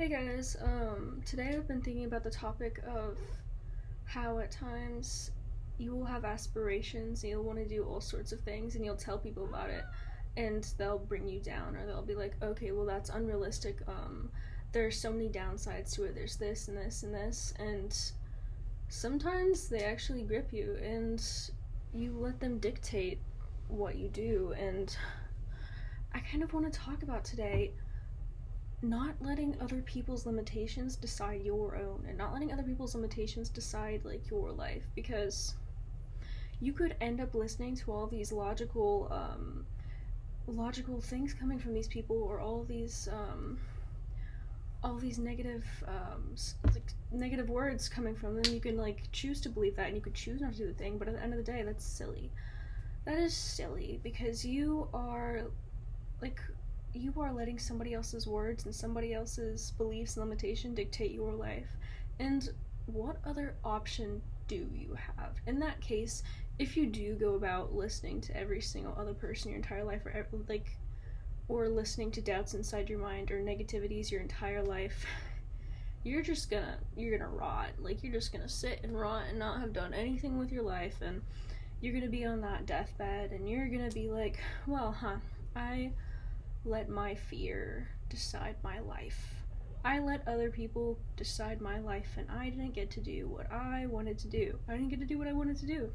Hey guys, today I've been thinking about the topic of how at times you will have aspirations and you'll want to do all sorts of things and you'll tell people about it and they'll bring you down or they'll be like, okay, well that's unrealistic. There's so many downsides to it. There's this and this and this, and sometimes they actually grip you and you let them dictate what you do. And I kind of want to talk about today not letting other people's limitations decide your own, and not letting other people's limitations decide like your life, because you could end up listening to all these logical things coming from these people, or all these negative like negative words coming from them. You can like choose to believe that, and you could choose not to do the thing, but at the end of the day, that's silly. That is silly, because like you are letting somebody else's words and somebody else's beliefs and limitation dictate your life. And what other option do you have? In that case, if you do go about listening to every single other person your entire life, or listening to doubts inside your mind or negativities your entire life, you're gonna rot. Like, you're just gonna sit and rot and not have done anything with your life, and you're gonna be on that deathbed and you're gonna be like, well, I let my fear decide my life. I let other people decide my life, and I didn't get to do what I wanted to do. I didn't get to do what I wanted to do.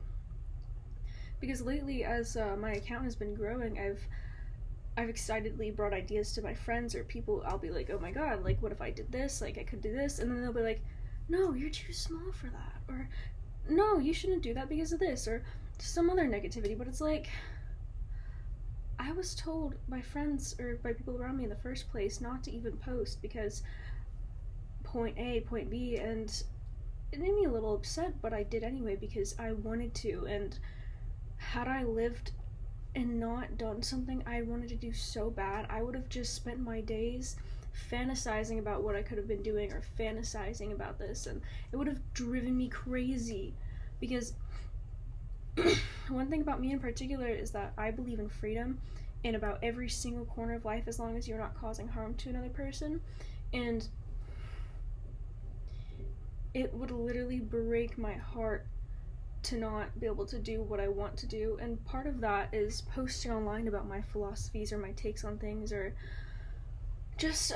Because lately, as my account has been growing, I've excitedly brought ideas to my friends or people. I'll be like, oh my god, like, what if I did this? Like, I could do this. And then they'll be like, no, you're too small for that. Or, no, you shouldn't do that because of this. Or some other negativity. But it's like, I was told by friends or by people around me in the first place not to even post because point A, point B, and it made me a little upset, but I did anyway because I wanted to. And had I lived and not done something I wanted to do so bad, I would have just spent my days fantasizing about what I could have been doing, or fantasizing about this, and it would have driven me crazy. Because one thing about me in particular is that I believe in freedom in about every single corner of life, as long as you're not causing harm to another person. And it would literally break my heart to not be able to do what I want to do. And part of that is posting online about my philosophies or my takes on things, or just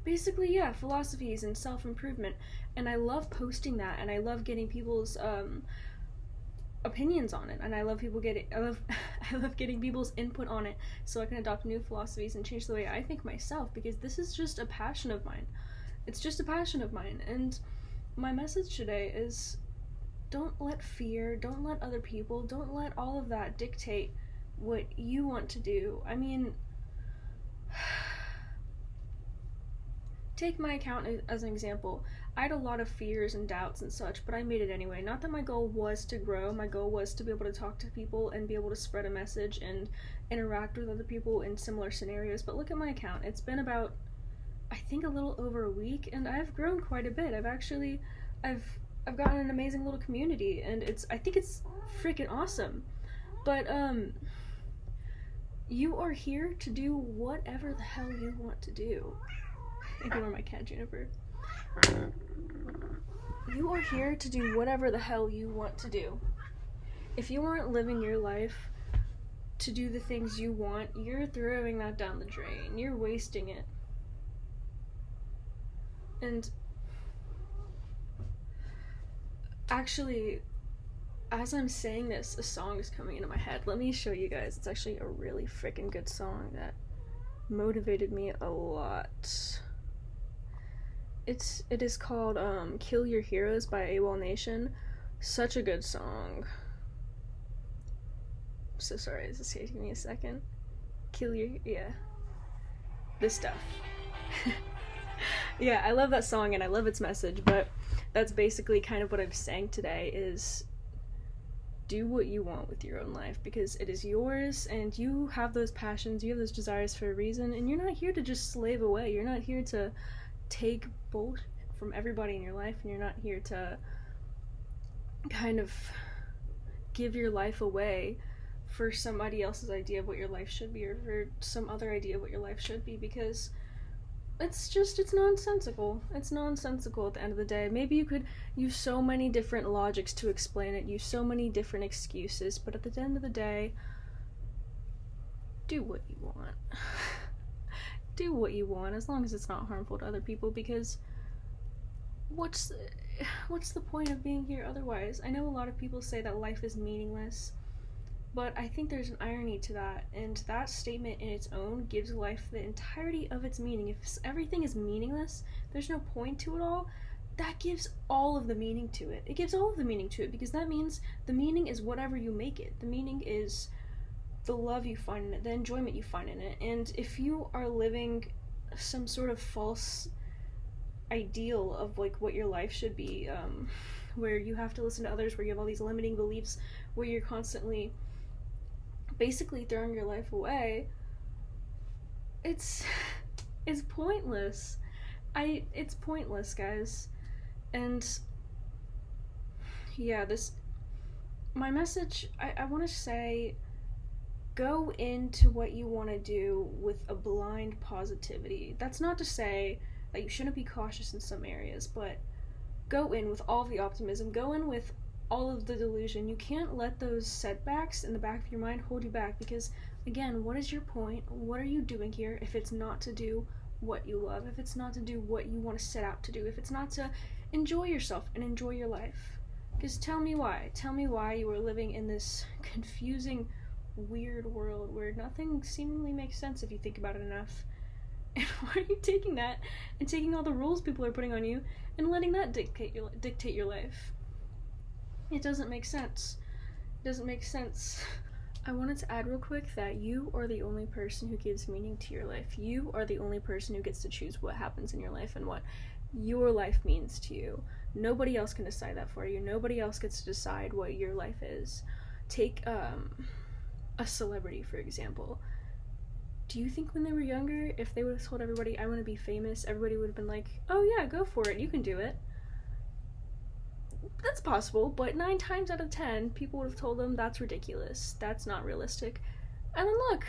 basically, yeah, philosophies and self-improvement. And I love posting that, and I love getting people's opinions on it, and I love I love getting people's input on it, so I can adopt new philosophies and change the way I think myself, because this is just a passion of mine. It's just a passion of mine. And my message today is, don't let fear, don't let other people, don't let all of that dictate what you want to do. I mean, take my account as an example. I had a lot of fears and doubts and such, but I made it anyway. Not that my goal was to grow, my goal was to be able to talk to people and be able to spread a message and interact with other people in similar scenarios. But look at my account. It's been about, I think, a little over a week, and I've grown quite a bit. I've gotten an amazing little community, and I think it's freaking awesome. But you are here to do whatever the hell you want to do. Ignore my cat, Juniper. You are here to do whatever the hell you want to do. If you aren't living your life to do the things you want, you're throwing that down the drain. You're wasting it. And actually, as I'm saying this, a song is coming into my head. Let me show you guys. It's actually a really freaking good song that motivated me a lot. It is called Kill Your Heroes by AWOL Nation. Such a good song. I'm so sorry, this is taking me a second. This stuff. Yeah, I love that song and I love its message, but that's basically kind of what I'm saying today is, do what you want with your own life, because it is yours, and you have those passions, you have those desires for a reason, and you're not here to just slave away. You're not here to take bullshit from everybody in your life, and you're not here to kind of give your life away for somebody else's idea of what your life should be, or for some other idea of what your life should be, because it's nonsensical. It's nonsensical at the end of the day. Maybe you could use so many different logics to explain it, use so many different excuses, but at the end of the day, do what you want. Do what you want, as long as it's not harmful to other people, because what's the point of being here otherwise? I know a lot of people say that life is meaningless, but I think there's an irony to that, and that statement in its own gives life the entirety of its meaning. If everything is meaningless, there's no point to it all, that gives all of the meaning to it. It gives all of the meaning to it, because that means the meaning is whatever you make it. The meaning is the love you find in it, the enjoyment you find in it. And if you are living some sort of false ideal of like what your life should be, where you have to listen to others, where you have all these limiting beliefs, where you're constantly basically throwing your life away, it's pointless. It's pointless, guys. And yeah, my message, I want to say, go into what you want to do with a blind positivity. That's not to say that you shouldn't be cautious in some areas, but go in with all the optimism, go in with all of the delusion. You can't let those setbacks in the back of your mind hold you back, because again, what is your point? What are you doing here if it's not to do what you love, if it's not to do what you want to set out to do, if it's not to enjoy yourself and enjoy your life? Because tell me why you are living in this confusing, weird world where nothing seemingly makes sense if you think about it enough. And why are you taking that and taking all the rules people are putting on you and letting that dictate your life? It doesn't make sense. It doesn't make sense. I wanted to add real quick that you are the only person who gives meaning to your life. You are the only person who gets to choose what happens in your life and what your life means to you. Nobody else can decide that for you. Nobody else gets to decide what your life is. Take a celebrity, for example. Do you think when they were younger, if they would have told everybody, I want to be famous, everybody would have been like, oh yeah, go for it, you can do it? That's possible, but 9 times out of 10, people would have told them that's ridiculous, that's not realistic. And then look,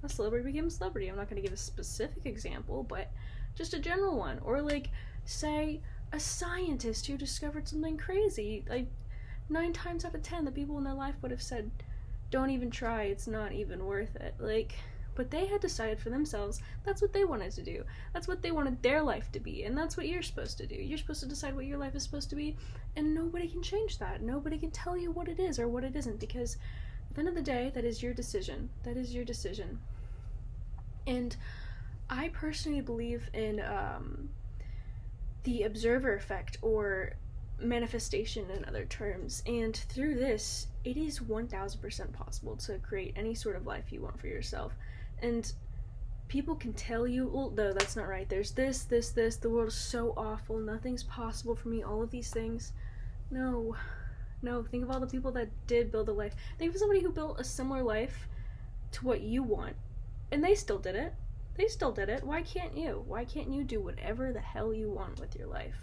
a celebrity became a celebrity. I'm not going to give a specific example, but just a general one. Or like, say, a scientist who discovered something crazy. Like, 9 times out of 10, the people in their life would have said, don't even try, it's not even worth it. Like, but they had decided for themselves that's what they wanted to do. That's what they wanted their life to be, and that's what you're supposed to do. You're supposed to decide what your life is supposed to be, and nobody can change that. Nobody can tell you what it is or what it isn't, because at the end of the day, that is your decision. That is your decision. And I personally believe in the observer effect, or manifestation in other terms, and through this, it is 1000% possible to create any sort of life you want for yourself. And people can tell you, well, no, that's not right, there's this, the world is so awful, nothing's possible for me, all of these things. No, think of all the people that did build a life. Think of somebody who built a similar life to what you want, and they still did it. Why can't you? Why can't you do whatever the hell you want with your life?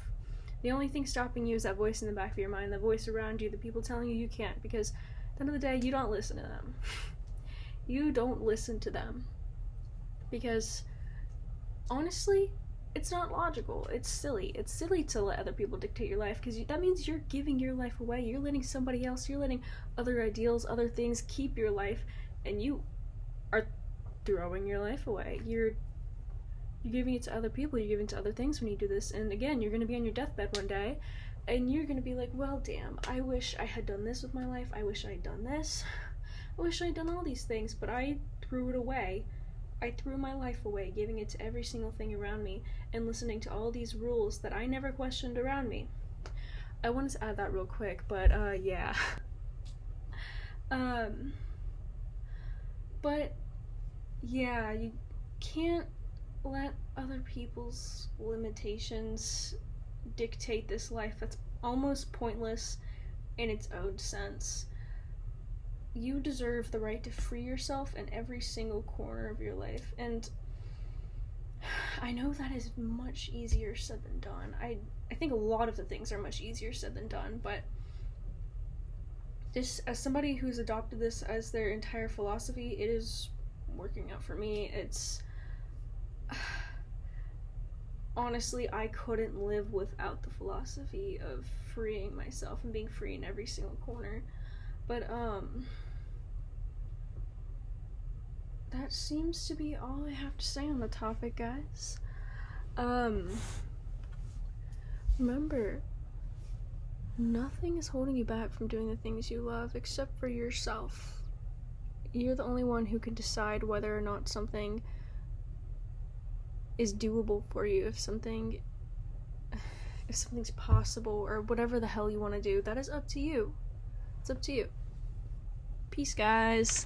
The only thing stopping you is that voice in the back of your mind, the voice around you, the people telling you can't, because at the end of the day, you don't listen to them. You don't listen to them. Because, honestly, it's not logical. It's silly. It's silly to let other people dictate your life, because that means you're giving your life away. You're letting somebody else, you're letting other ideals, other things keep your life, and you are throwing your life away. You're giving it to other people, you're giving it to other things when you do this, and again, you're going to be on your deathbed one day, and you're going to be like, well, damn, I wish I had done this with my life, I wish I had done this, I wish I had done all these things, but I threw it away. I threw my life away, giving it to every single thing around me, and listening to all these rules that I never questioned around me. I wanted to add that real quick, but, yeah. But, yeah, you can't let other people's limitations dictate this life that's almost pointless in its own sense. You deserve the right to free yourself in every single corner of your life, and I know that is much easier said than done. I think a lot of the things are much easier said than done, but just as somebody who's adopted this as their entire philosophy, it is working out for me. honestly, I couldn't live without the philosophy of freeing myself and being free in every single corner. But that seems to be all I have to say on the topic, guys. Remember, nothing is holding you back from doing the things you love except for yourself. You're the only one who can decide whether or not something is doable for you, if something's possible, or whatever the hell you want to do. That is up to you. It's up to you. Peace, guys.